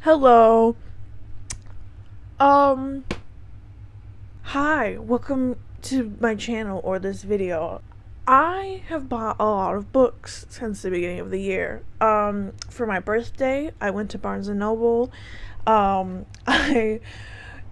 Hello. Um, Hi, welcome to my channel or this video. I have bought a lot of books since the beginning of the year. For my birthday, I went to Barnes and Noble. I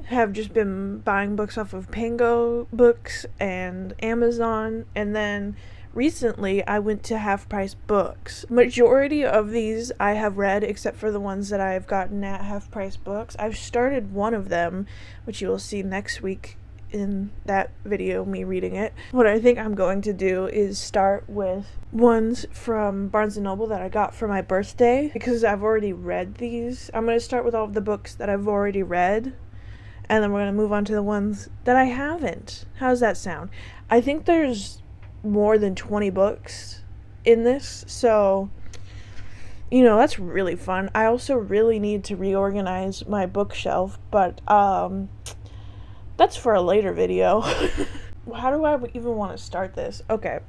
have just been buying books off of Pingo Books and Amazon, and then recently I went to Half Price Books. Majority of these I have read except for the ones that I've gotten at Half Price Books. I've started one of them, which you will see next week in that video, me reading it. What I think I'm going to do is start with ones from Barnes & Noble that I got for my birthday, because I've already read these. I'm going to start with all of the books that I've already read, and then we're going to move on to the ones that I haven't. How does that sound? I think there's more than 20 books in this, so that's really fun. I also really need to reorganize my bookshelf, but that's for a later video. How do I even want to start this? Okay,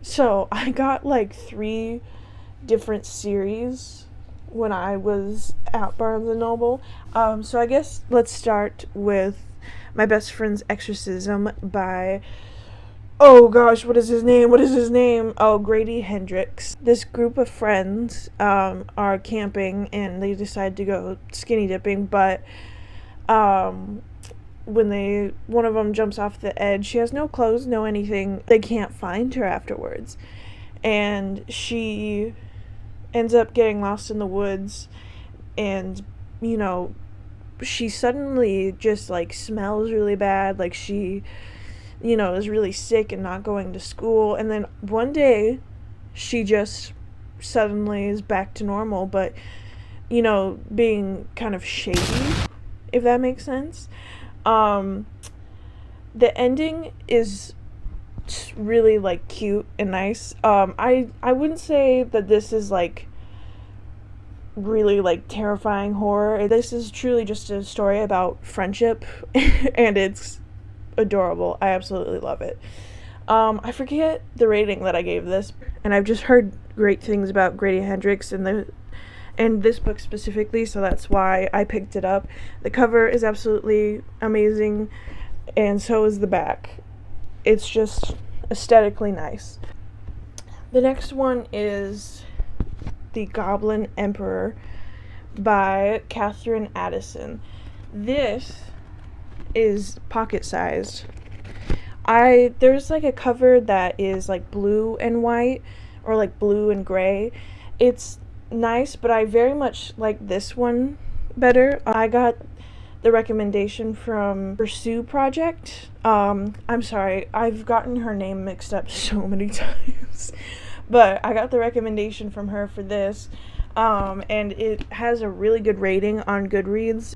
so I got like 3 different series when I was at Barnes and Noble. So I guess let's start with My Best Friend's Exorcism by, oh gosh, what is his name? Oh, Grady Hendrix. This group of friends are camping and they decide to go skinny dipping, but when one of them jumps off the edge, she has no clothes, no anything. They can't find her afterwards, and she ends up getting lost in the woods, and she suddenly just like smells really bad, like she is really sick and not going to school. And then one day she just suddenly is back to normal, but being kind of shady, if that makes sense. The ending is really like cute and nice. I wouldn't say that this is like really like terrifying horror. This is truly just a story about friendship and it's adorable. I absolutely love it. I forget the rating that I gave this, and I've just heard great things about Grady Hendrix and this book specifically, so that's why I picked it up. The cover is absolutely amazing, and so is the back. It's just aesthetically nice. The next one is The Goblin Emperor by Catherine Addison. This is pocket-sized. There's like a cover that is like blue and white, or like blue and gray. It's nice, but I very much like this one better. I got the recommendation from Pursue Project. I'm sorry, I've gotten her name mixed up so many times, but I got the recommendation from her for this, and it has a really good rating on Goodreads.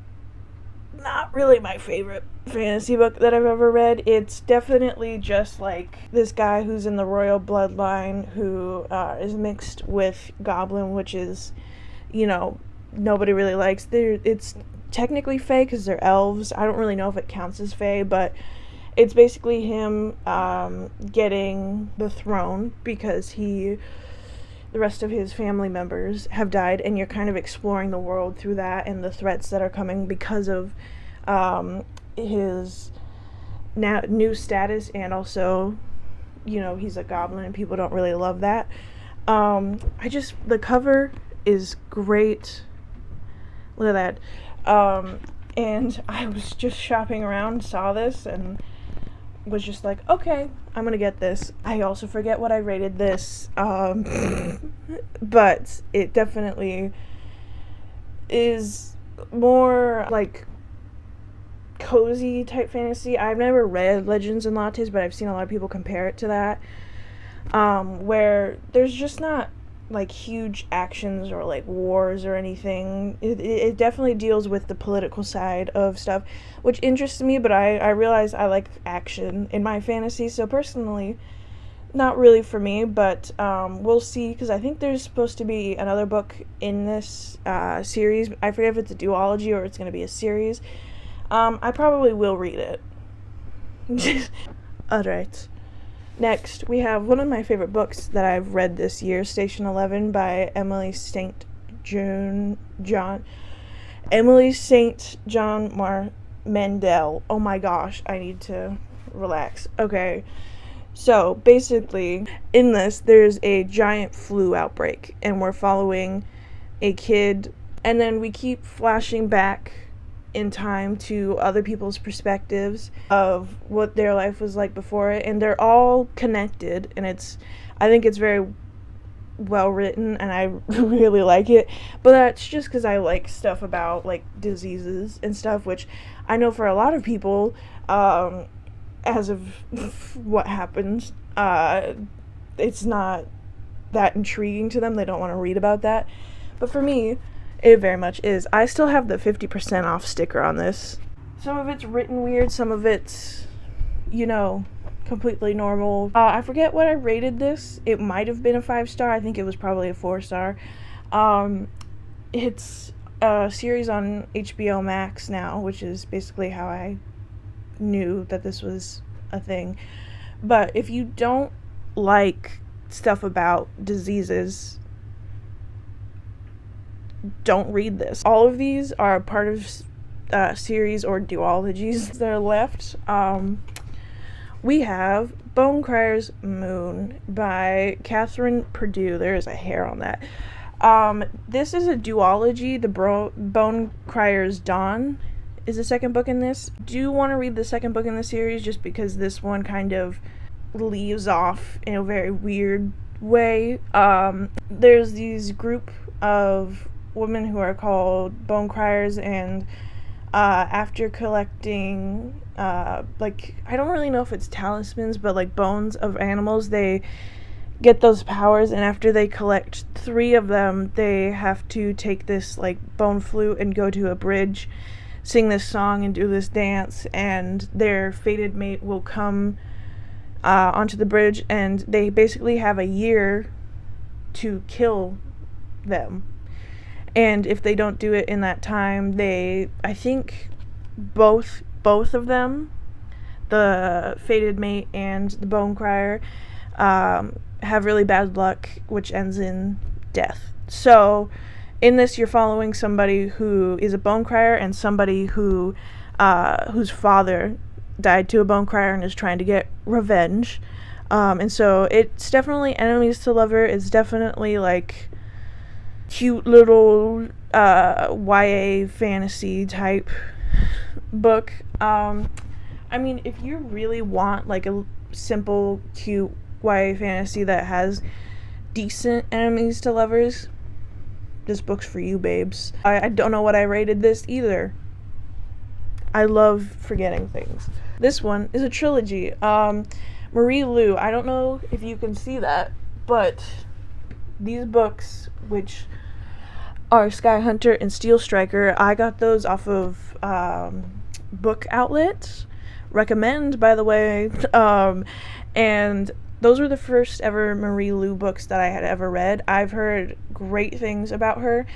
Not really my favorite fantasy book that I've ever read. It's definitely just like this guy who's in the royal bloodline who is mixed with Goblin, which is, nobody really likes. It's technically fae because they're elves. I don't really know if it counts as fae, but it's basically him getting the throne because the rest of his family members have died, and you're kind of exploring the world through that and the threats that are coming because of his now new status, and also he's a goblin and people don't really love that. The cover is great. Look at that. And I was just shopping around, saw this, and was just like, okay, I'm gonna get this. I also forget what I rated this, but it definitely is more like cozy type fantasy. I've never read Legends and Lattes, but I've seen a lot of people compare it to that, where there's just not like huge actions or like wars or anything. It definitely deals with the political side of stuff, which interests me, but I realize I like action in my fantasy, so personally not really for me, but we'll see, because I think there's supposed to be another book in this series. I forget if it's a duology or it's going to be a series. I probably will read it. Alright. Next, we have one of my favorite books that I've read this year, Station 11 by Emily St. John. Emily St. John Mandel. Oh my gosh, I need to relax. Okay. So, basically, in this, there's a giant flu outbreak, and we're following a kid, and then we keep flashing back in time to other people's perspectives of what their life was like before it, and they're all connected, and I think it's very well written, and I really like it. But that's just because I like stuff about like diseases and stuff, which I know for a lot of people, as of what happens, it's not that intriguing to them. They don't want to read about that. But for me, it very much is. I still have the 50% off sticker on this. Some of it's written weird, some of it's, completely normal. I forget what I rated this. It might have been a 5-star. I think it was probably a 4-star. It's a series on HBO Max now, which is basically how I knew that this was a thing. But if you don't like stuff about diseases, don't read this. All of these are part of series or duologies that are left. We have Bone Criers Moon by Catherine Purdue. There is a hair on that. This is a duology. The Bone Criers Dawn is the second book in this. Do want to read the second book in the series just because this one kind of leaves off in a very weird way. There's these group of women who are called Bone Criers, and after collecting I don't really know if it's talismans, but like bones of animals, they get those powers, and after they collect 3 of them, they have to take this like bone flute and go to a bridge, sing this song and do this dance, and their fated mate will come onto the bridge, and they basically have a year to kill them. And if they don't do it in that time, I think both of them, the fated mate and the bone crier, have really bad luck, which ends in death. So in this, you're following somebody who is a bone crier and somebody whose father died to a bone crier and is trying to get revenge. And so it's definitely enemies to lover. It's definitely like cute little YA fantasy type book. I mean, if you really want like a simple, cute YA fantasy that has decent enemies to lovers, this book's for you, babes. I don't know what I rated this either. I love forgetting things. This one is a trilogy. Marie Lu, I don't know if you can see that, but these books, which are Sky Hunter and Steel Striker, I got those off of Book Outlet. Recommend, by the way. And those were the first ever Marie Lu books that I had ever read. I've heard great things about her.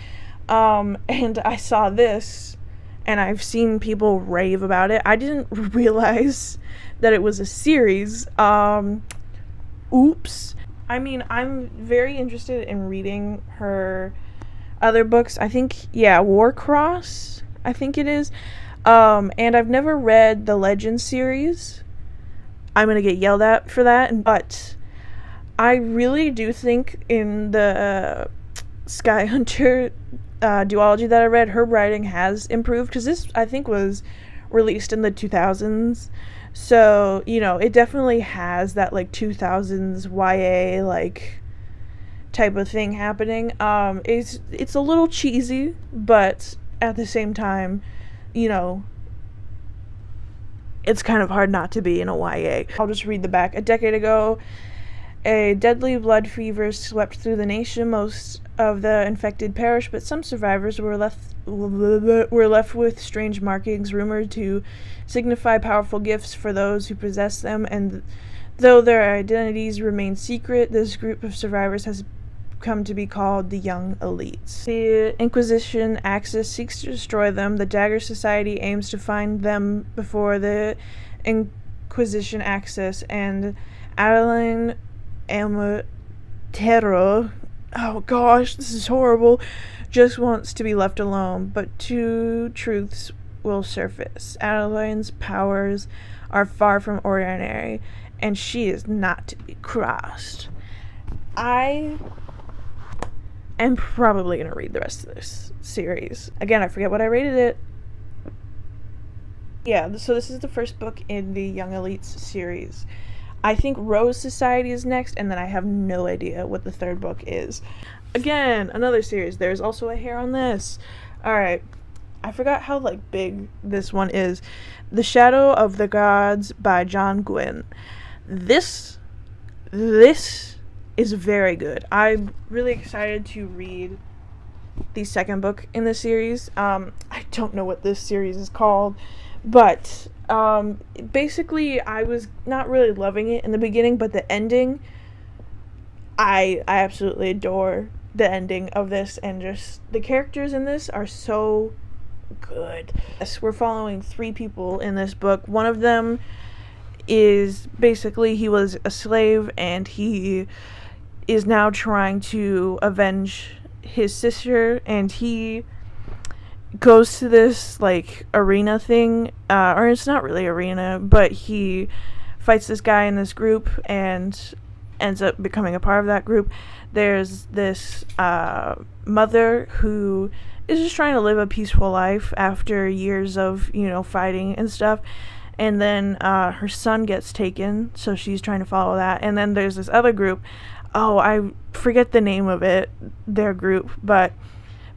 And I saw this, and I've seen people rave about it. I didn't realize that it was a series. Oops. I mean, I'm very interested in reading her other books. I think, Warcross, I think it is. And I've never read the Legends series. I'm gonna get yelled at for that, but I really do think in the Sky Hunter duology that I read, her writing has improved, because this, I think, was released in the 2000s. So, it definitely has that, like, 2000s YA, like, type of thing happening. It's a little cheesy, but at the same time, it's kind of hard not to be in a YA. I'll just read the back. A decade ago, a deadly blood fever swept through the nation. Most of the infected perished, but some survivors were left with strange markings rumored to signify powerful gifts for those who possess them, and though their identities remain secret, this group of survivors has come to be called the Young Elites. The Inquisition Axis seeks to destroy them. The Dagger Society aims to find them before the Inquisition Axis, and Adeline Amatero oh gosh, this is horrible, just wants to be left alone, but two truths will surface. Adeline's powers are far from ordinary, and she is not to be crossed. I am probably going to read the rest of this series. Again, I forget what I rated it. Yeah, so this is the first book in the Young Elites series. I think Rose Society is next, and then I have no idea what the third book is. Again, another series. There's also a hair on this. Alright, I forgot how, like, big this one is. The Shadow of the Gods by John Gwynne. This is very good. I'm really excited to read the second book in the series. I don't know what this series is called, but basically I was not really loving it in the beginning, but the ending, I absolutely adore the ending of this, and just the characters in this are so good. Yes, we're following 3 people in this book. One of them is basically, he was a slave and he is now trying to avenge his sister, and he goes to this like arena thing, or it's not really arena, but he fights this guy in this group and ends up becoming a part of that group. There's this mother who is just trying to live a peaceful life after years of, you know, fighting and stuff. And then her son gets taken, so she's trying to follow that. And then there's this other group. Oh, I forget the name of it, their group, but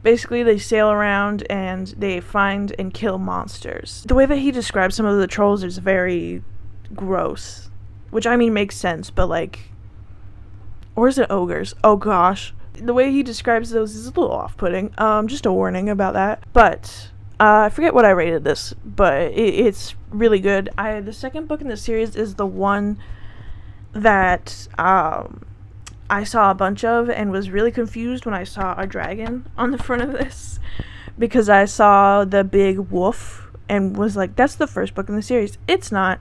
basically they sail around and they find and kill monsters. The way that he describes some of the trolls is very gross, which I mean makes sense, but like, or is it ogres? Oh gosh. The way he describes those is a little off-putting. Just a warning about that. But I forget what I rated this, but it's really good. The second book in the series is the one that I saw a bunch of and was really confused when I saw a dragon on the front of this, because I saw the big wolf and was like, that's the first book in the series. It's not.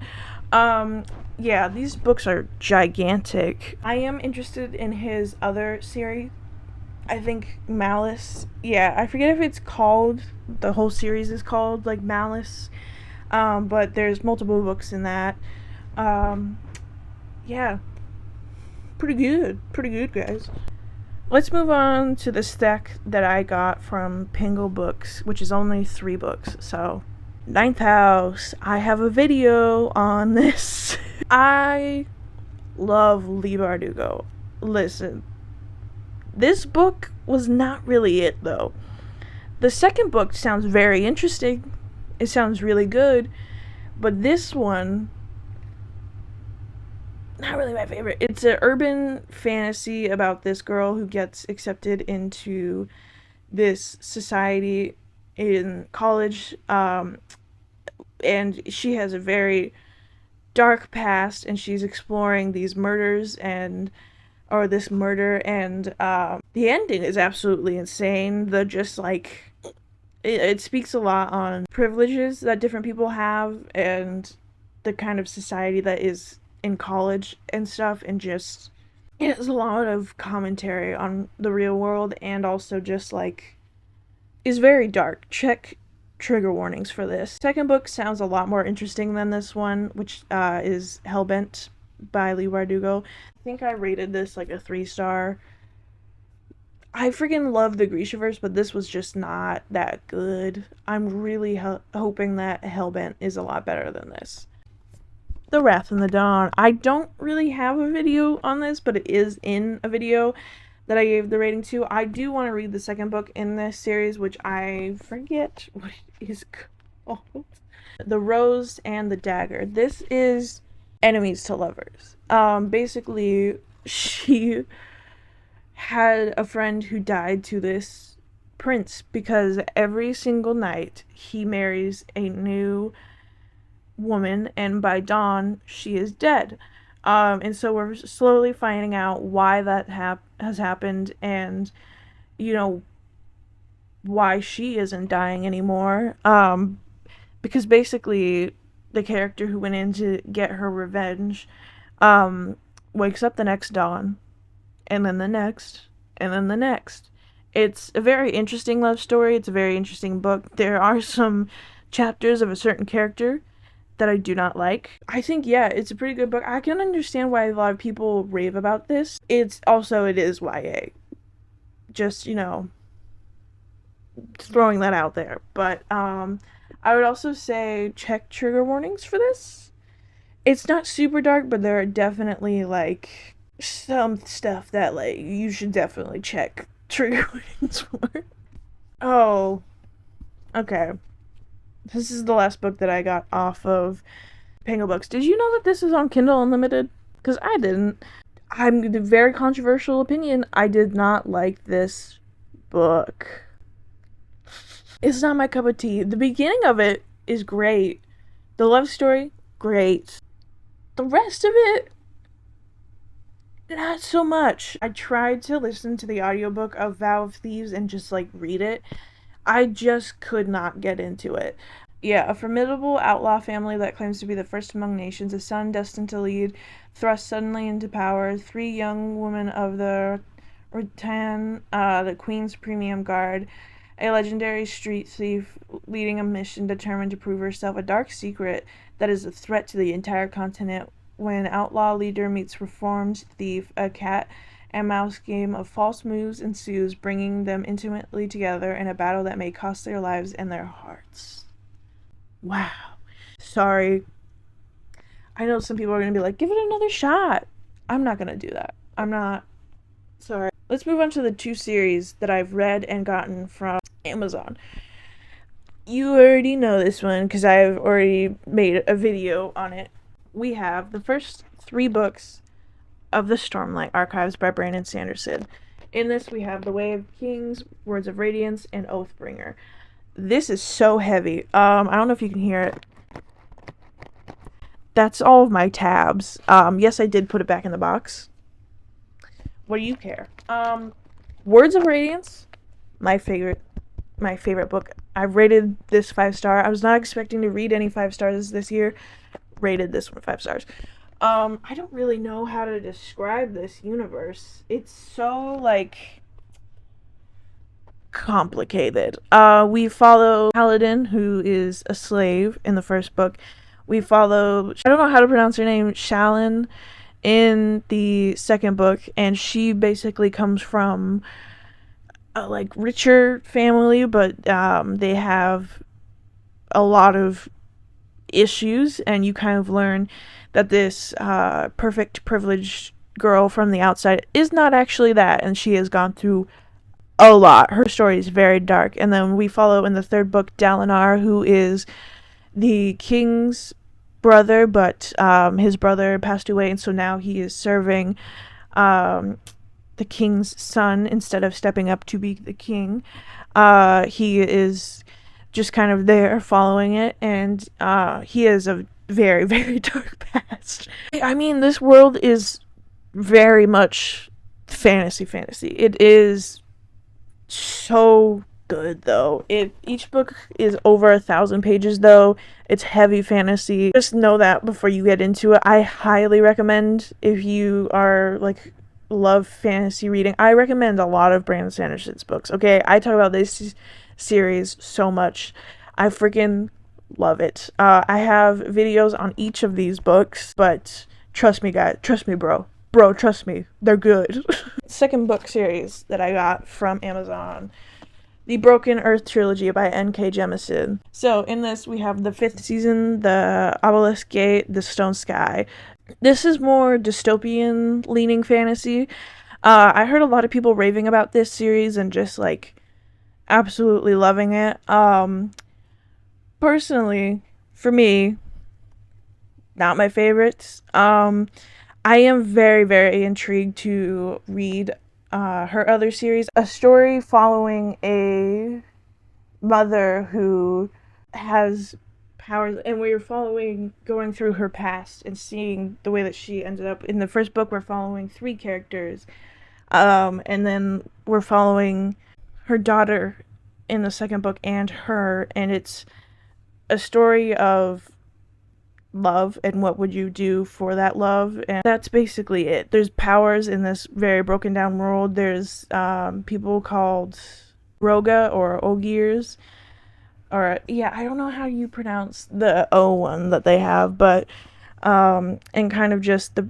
Yeah, these books are gigantic. I am interested in his other series. I think Malice. Yeah, I forget if it's called, the whole series is called like Malice, but there's multiple books in that. Yeah, pretty good guys. Let's move on to the stack that I got from Pingo Books, which is only 3 books. So Ninth House, I have a video on this. I love Leigh Bardugo. Listen, this book was not really it though. The second book sounds very interesting. It sounds really good, but this one, not really my favorite. It's an urban fantasy about this girl who gets accepted into this society in college, and she has a very dark past, and she's exploring these murders or this murder, and the ending is absolutely insane. The just like it speaks a lot on privileges that different people have and the kind of society that is in college and stuff, and just it has a lot of commentary on the real world, and also just like is very dark. Check trigger warnings for this. Second book sounds a lot more interesting than this one, which is Hellbent by Leigh Bardugo. I think I rated this like a 3-star. I freaking love the Grishaverse, but this was just not that good. I'm really hoping that Hellbent is a lot better than this. The Wrath in the Dawn. I don't really have a video on this, but it is in a video that I gave the rating to. I do want to read the second book in this series, which I forget what it is called. The Rose and the Dagger. This is enemies to lovers. Basically, she had a friend who died to this prince, because every single night he marries a new woman, and by dawn she is dead. And so we're slowly finding out why that has happened, and you know why she isn't dying anymore. Because basically the character who went in to get her revenge wakes up the next dawn, and then the next, and then the next. It's a very interesting love story. It's a very interesting book. There are some chapters of a certain character that I do not like. I think, yeah, it's a pretty good book. I can understand why a lot of people rave about this. It is YA. Just, throwing that out there. But I would also say check trigger warnings for this. It's not super dark, but there are definitely like some stuff that like you should definitely check trigger warnings for. Oh, okay. This is the last book that I got off of Pingo Books. Did you know that this is on Kindle Unlimited? Because I didn't. I'm a very controversial opinion. I did not like this book. It's not my cup of tea. The beginning of it is great. The love story, great. The rest of it, not so much. I tried to listen to the audiobook of Vow of Thieves and just like read it. I just could not get into it. Yeah, a formidable outlaw family that claims to be the first among nations, a son destined to lead, thrust suddenly into power, 3 young women of the Rattan, the Queen's Premium Guard, a legendary street thief leading a mission determined to prove herself, a dark secret that is a threat to the entire continent. When outlaw leader meets reformed thief, a cat and mouse game of false moves ensues, bringing them intimately together in a battle that may cost their lives and their hearts. Wow. Sorry. I know some people are going to be like, give it another shot. I'm not going to do that. I'm not. Sorry. Let's move on to the 2 series that I've read and gotten from Amazon. You already know this one because I've already made a video on it. We have the first 3 books of the Stormlight Archives by Brandon Sanderson. In this, we have The Way of Kings, Words of Radiance, and Oathbringer. This is so heavy. I don't know if you can hear it. That's all of my tabs. Yes, I did put it back in the box. What do you care? Words of Radiance, my favorite book. I've rated this 5-star. I was not expecting to read any 5 stars this year. Rated this one 5 stars. I don't really know how to describe this universe. It's so, like, complicated. We follow Paladin, who is a slave in the first book. We follow, I don't know how to pronounce her name, Shalyn, in the second book, and she basically comes from a, like, richer family, but they have a lot of issues, and you kind of learn that this perfect privileged girl from the outside is not actually that, and she has gone through a lot. Her story is very dark. And then we follow in the third book Dalinar, who is the king's brother, but his brother passed away, and so now he is serving the king's son instead of stepping up to be the king. He is just kind of there following it, and he has a very, very dark past. I mean, this world is very much fantasy. It is so good, though. Each book is over 1,000 pages, though. It's heavy fantasy. Just know that before you get into it. I highly recommend, if you are like love fantasy reading, I recommend a lot of Brandon Sanderson's books. Okay, I talk about this series so much. I freaking love it. I have videos on each of these books, but trust me, guys. Trust me, bro. Bro, trust me. They're good. Second book series that I got from Amazon, The Broken Earth Trilogy by N.K. Jemisin. So in this, we have the 5th season, the Obelisk Gate, the Stone Sky. This is more dystopian-leaning fantasy. I heard a lot of people raving about this series and just, like, absolutely loving it. Personally, for me, not my favorites. I am very, very intrigued to read her other series, a story following a mother who has powers, and we're going through her past and seeing the way that she ended up. In the first book, we're following 3 characters, and then we're following her daughter in the second book and her, and it's a story of love and what would you do for that love, and that's basically it. There's powers in this very broken down world. There's people called Roga or Ogiers, or yeah, I don't know how you pronounce the O one that they have, but and kind of just the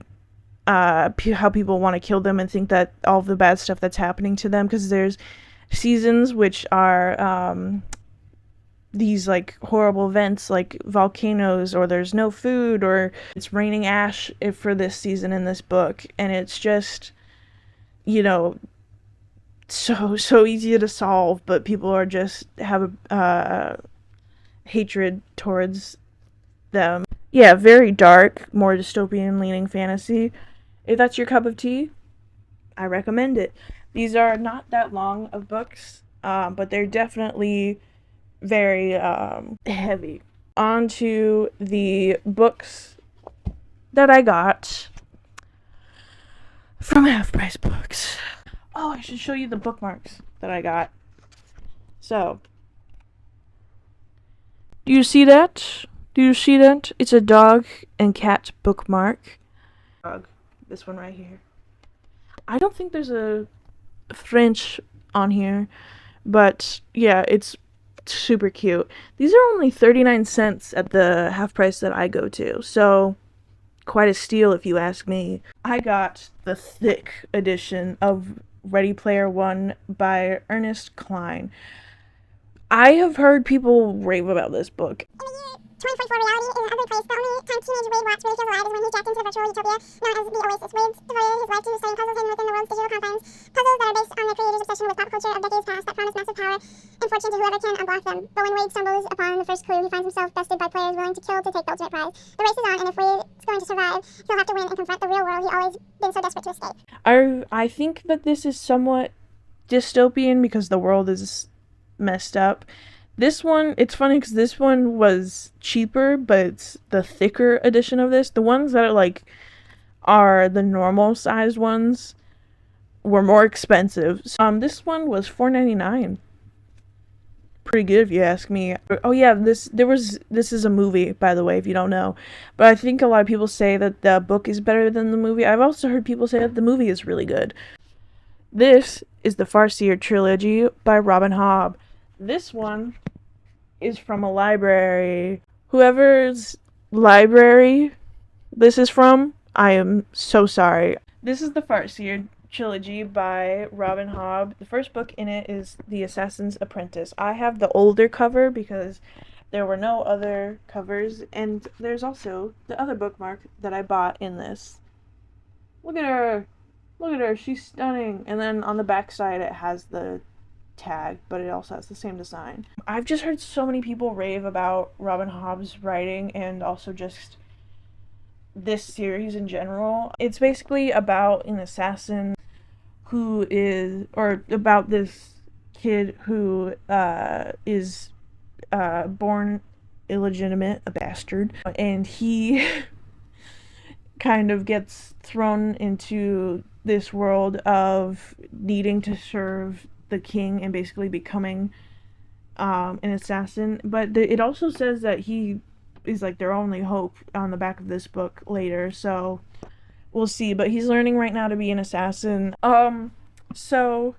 how people want to kill them and think that all the bad stuff that's happening to them, because there's seasons which are these like horrible events like volcanoes, or there's no food, or it's raining ash for this season in this book, and it's just, you know, so easy to solve, but people are just have a hatred towards them. Yeah, very dark, more dystopian leaning fantasy. If that's your cup of tea, I recommend it. These are not that long of books, but they're definitely very heavy. On to the books that I got from Half Price Books. Oh, I should show you the bookmarks that I got. So, do you see that? Do you see that? It's a dog and cat bookmark. Dog. This one right here. I don't think there's a French on here, but yeah, it's super cute. These are only 39 cents at the half price that I go to, so quite a steal if you ask me. I got the thick edition of Ready Player One by Ernest Cline. I have heard people rave about this book. 2044 reality is a ugly place. The only time teenage Wade Watts really feels alive is when he jacked into the virtual utopia known as the Oasis. Wade devoted his life to studying puzzles hidden within the world's digital confines, puzzles that are based on the creator's obsession with pop culture of decades past that promise massive power and fortune to whoever can unblock them. But when Wade stumbles upon the first clue, he finds himself bested by players willing to kill to take the ultimate prize. The race is on, and if Wade's going to survive, he'll have to win and confront the real world he's always been so desperate to escape. I think that this is somewhat dystopian because the world is messed up. This one, it's funny because this one was cheaper, but it's the thicker edition of this. The ones that are the normal sized ones were more expensive. This one was $4.99. Pretty good if you ask me. Oh yeah, this is a movie, by the way, if you don't know. But I think a lot of people say that the book is better than the movie. I've also heard people say that the movie is really good. This is the Farseer Trilogy by Robin Hobb. This one is from a library. Whoever's library this is from, I am so sorry. This is the Farseer Trilogy by Robin Hobb. The first book in it is The Assassin's Apprentice. I have the older cover because there were no other covers, and there's also the other bookmark that I bought in this. Look at her! Look at her, she's stunning! And then on the back side it has the tag, but it also has the same design. I've just heard so many people rave about Robin Hobb's writing and also just this series in general. It's basically about an assassin who is, or about this kid who is born illegitimate, a bastard, and he kind of gets thrown into this world of needing to serve the king and basically becoming an assassin. But it also says that he is like their only hope on the back of this book later, so we'll see. But he's learning right now to be an assassin. So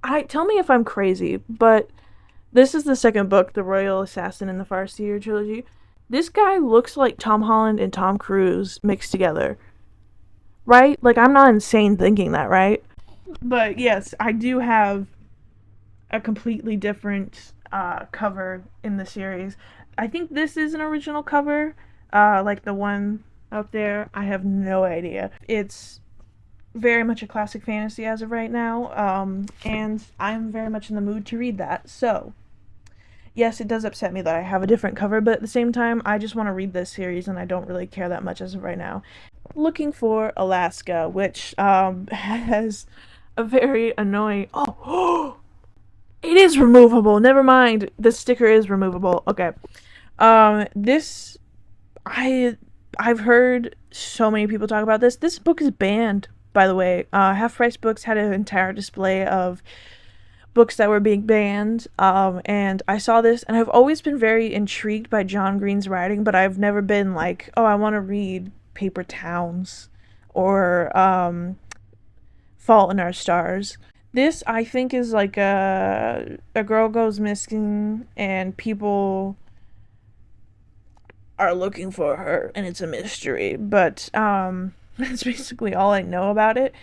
tell me if I'm crazy, but this is the second book, The Royal Assassin in the Farseer Trilogy. This guy looks like Tom Holland and Tom Cruise mixed together, right? Like, I'm not insane thinking that, right? But yes, I do have a completely different cover in the series. I think this is an original cover, like the one up there. I have no idea. It's very much a classic fantasy as of right now, and I'm very much in the mood to read that. So, yes, it does upset me that I have a different cover, but at the same time, I just want to read this series, and I don't really care that much as of right now. Looking for Alaska, which has a very annoying... Oh! It is removable! Never mind! The sticker is removable. Okay. This... I've heard so many people talk about this. This book is banned, by the way. Half Price Books had an entire display of books that were being banned, and I saw this, and I've always been very intrigued by John Green's writing, but I've never been like, oh, I want to read Paper Towns or Fault in Our Stars. This, I think, is like a girl goes missing and people are looking for her, and it's a mystery, but that's basically all I know about it.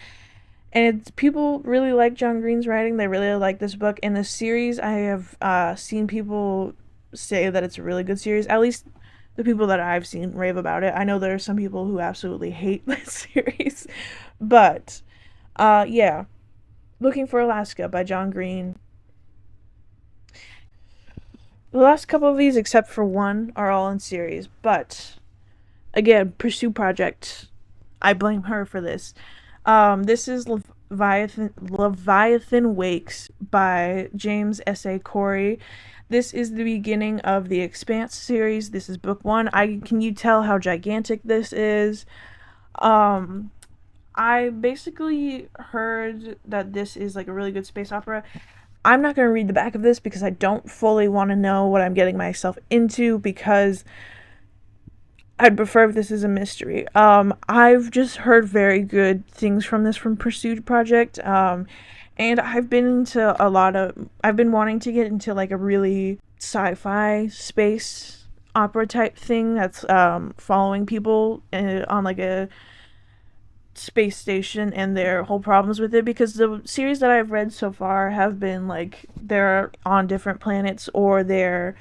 And it's, people really like John Green's writing. They really like this book. In the series, I have seen people say that it's a really good series. At least the people that I've seen rave about it. I know there are some people who absolutely hate this series. But, yeah. Looking for Alaska by John Green. The last couple of these, except for one, are all in series. But, again, Pursue Project. I blame her for this. This is Leviathan Wakes by James S.A. Corey. This is the beginning of the Expanse series. This is book 1. Can you tell how gigantic this is? I basically heard that this is like a really good space opera. I'm not going to read the back of this because I don't fully want to know what I'm getting myself into, because I'd prefer if this is a mystery. I've just heard very good things from this from Pursuit Project, and I've been wanting to get into like a really sci-fi space opera type thing that's following people on like a space station and their whole problems with it, because the series that I've read so far have been like they're on different planets or they're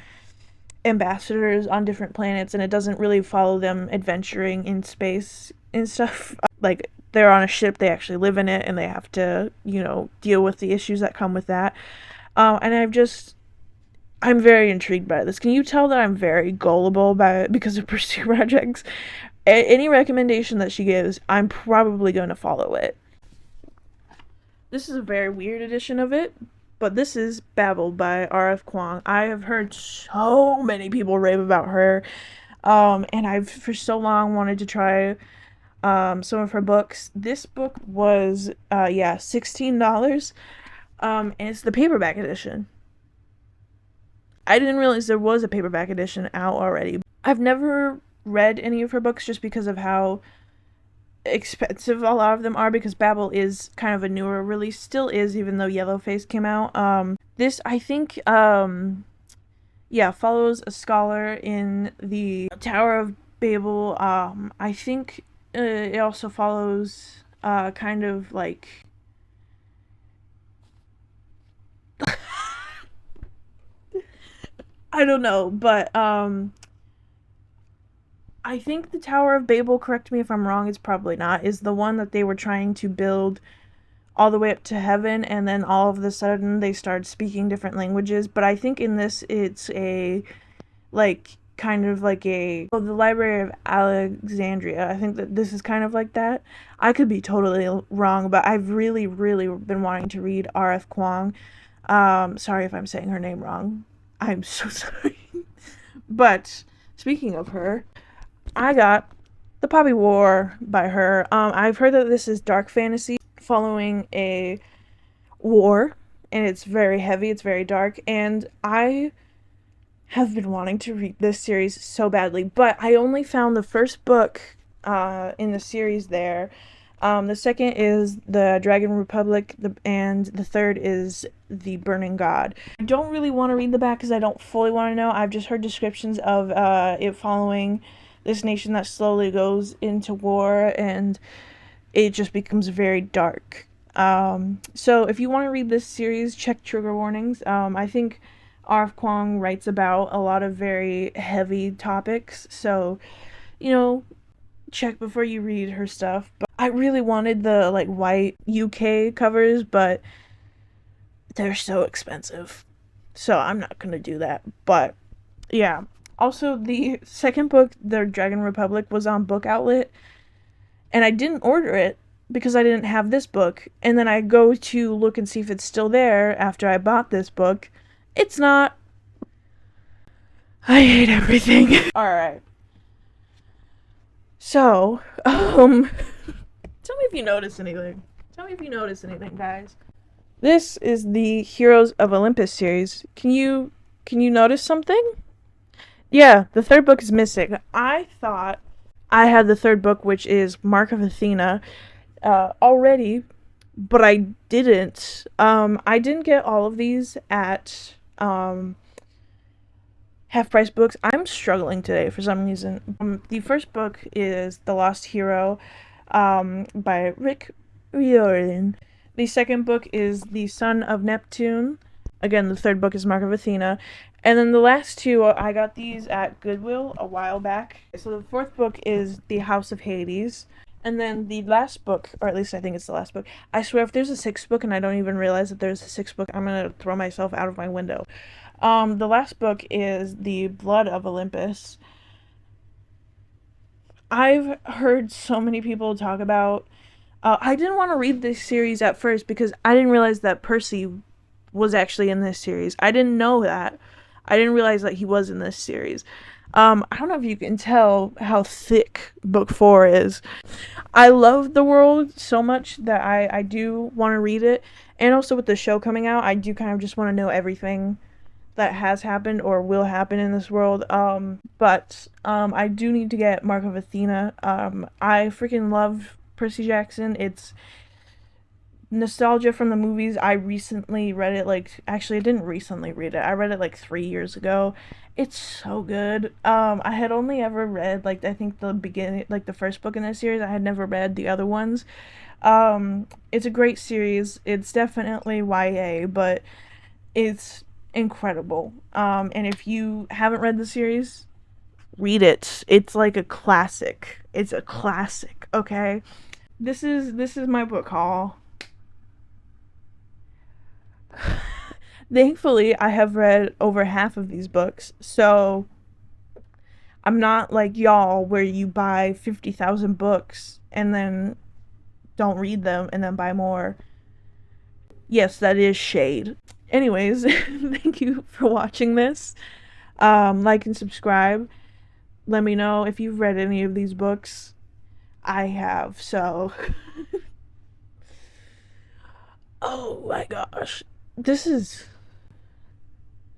ambassadors on different planets, and it doesn't really follow them adventuring in space and stuff. Like, they're on a ship, they actually live in it, and they have to, deal with the issues that come with that. And I'm very intrigued by this. Can you tell that I'm very gullible because of Pursuit Projects? Any recommendation that she gives, I'm probably going to follow it. This is a very weird edition of it, but this is Babble by R.F. Kuang. I have heard so many people rave about her, and I've for so long wanted to try some of her books. This book was, $16, and it's the paperback edition. I didn't realize there was a paperback edition out already. I've never read any of her books just because of how expensive a lot of them are, because Babble is kind of a newer release, still is, even though Yellowface came out. This, I think, follows a scholar in the Tower of Babel. I think it also follows kind of like I don't know, but I think the Tower of Babel, correct me if I'm wrong, it's probably not, is the one that they were trying to build all the way up to heaven, and then all of a sudden they started speaking different languages. But I think in this it's the Library of Alexandria. I think that this is kind of like that. I could be totally wrong, but I've really, really been wanting to read R.F. Kuang. Sorry if I'm saying her name wrong. I'm so sorry. But speaking of her, I got The Poppy War by her. I've heard that this is dark fantasy following a war, and it's very heavy, it's very dark, and I have been wanting to read this series so badly, but I only found the first book in the series there. The second is The Dragon Republic, and the third is The Burning God. I don't really want to read the back because I don't fully want to know. I've just heard descriptions of it following this nation that slowly goes into war, and it just becomes very dark. So if you want to read this series, check trigger warnings. I think R.F. Kuang writes about a lot of very heavy topics, so, check before you read her stuff. But I really wanted the, white UK covers, but they're so expensive, so I'm not gonna do that. But, yeah. Also, the second book, The Dragon Republic, was on Book Outlet, and I didn't order it because I didn't have this book, and then I go to look and see if it's still there after I bought this book. It's not. I hate everything. Alright. So, tell me if you notice anything. Tell me if you notice anything, guys. This is the Heroes of Olympus series. Can you notice something? Yeah, the third book is missing. I thought I had the third book, which is Mark of Athena, already, but I didn't. I didn't get all of these at half price books. I'm struggling today for some reason. The first book is The Lost Hero, by Rick Riordan. The second book is The Son of Neptune. Again, the third book is Mark of Athena. And then the last two, I got these at Goodwill a while back. So the fourth book is The House of Hades. And then the last book, or at least I think it's the last book. I swear, if there's a sixth book and I don't even realize that there's a sixth book, I'm gonna throw myself out of my window. The last book is The Blood of Olympus. I've heard so many people talk about. I didn't want to read this series at first because I didn't realize that Percy was actually in this series. I didn't know that. I didn't realize that he was in this series. I don't know if you can tell how thick book 4 is. I love the world so much that I do want to read it. And also with the show coming out, I do kind of just want to know everything that has happened or will happen in this world. But I do need to get Mark of Athena. I freaking love Percy Jackson. It's nostalgia from the movies. I recently read it, actually, I didn't recently read it. I read it like 3 years ago. It's so good. I had only ever read, I think the beginning, the first book in this series. I had never read the other ones. It's a great series. It's definitely YA, but it's incredible. And if you haven't read the series, read it. It's like a classic. It's a classic, okay? This is my book haul. Thankfully, I have read over half of these books, so I'm not like y'all where you buy 50,000 books and then don't read them and then buy more. Yes, that is shade. Anyways, thank you for watching this. Like and subscribe. Let me know if you've read any of these books. I have, so. Oh my gosh. This is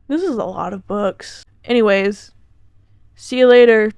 a lot of books. Anyways, see you later.